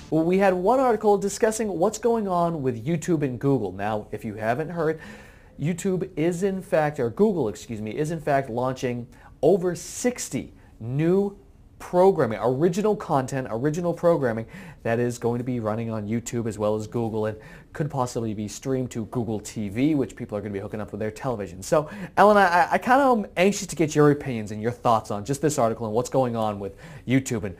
Well, we had one article discussing what's going on with YouTube and Google. Now, if you haven't heard, YouTube is in fact, or Google, excuse me, is in fact launching over 60 new programming, original content, original programming that is going to be running on YouTube as well as Google and could possibly be streamed to Google TV, which people are going to be hooking up with their television. So, Ellen, I kind of am anxious to get your opinions and your thoughts on just this article and what's going on with YouTube and,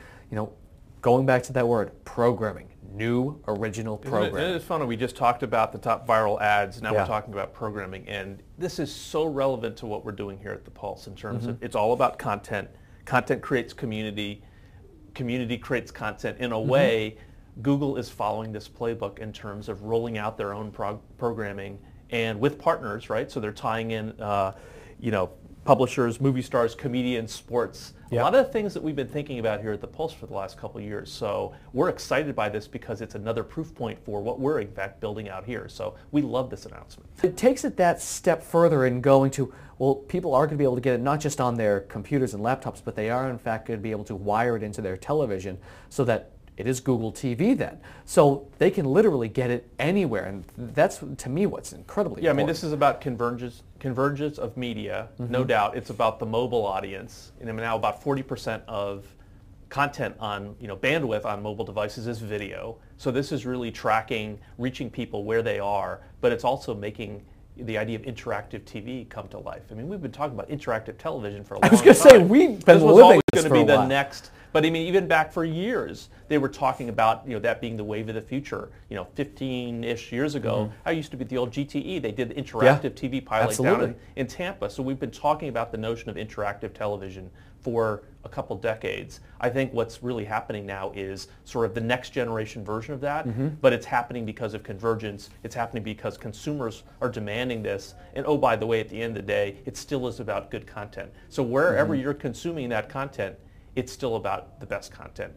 going back to that word, programming, new original programming. It is funny. We just talked about the top viral ads. Now Yeah. we're talking about programming, and this is so relevant to what we're doing here at the Pulse in terms of it's all about content. Content creates community. Community creates content. In a way, Google is following this playbook in terms of rolling out their own programming and with partners, right? So they're tying in, publishers, movie stars, comedians, sports. Yep. A lot of the things that we've been thinking about here at the Pulse for the last couple of years. So we're excited by this because it's another proof point for what we're in fact building out here. So we love this announcement. It takes it that step further in going to, well, people are going to be able to get it not just on their computers and laptops, but they are in fact going to be able to wire it into their television so that it is Google TV then. So they can literally get it anywhere, and that's, to me, what's incredibly Yeah, important. I mean, this is about convergence of media, no doubt. It's about the mobile audience. And now about 40% of content on, bandwidth on mobile devices is video. So this is really tracking, reaching people where they are, but it's also making the idea of interactive TV come to life. I mean, we've been talking about interactive television for a long time. I was going to say, we've been This was living always this going for to a be the while. next, but I mean, even back for years, they were talking about, that being the wave of the future. 15-ish years ago, I used to be at the old GTE. They did interactive TV pilot absolutely. down in Tampa. So we've been talking about the notion of interactive television for a couple decades. I think what's really happening now is sort of the next generation version of that, but it's happening because of convergence. It's happening because consumers are demanding this. And oh, by the way, at the end of the day, it still is about good content. So wherever you're consuming that content, it's still about the best content.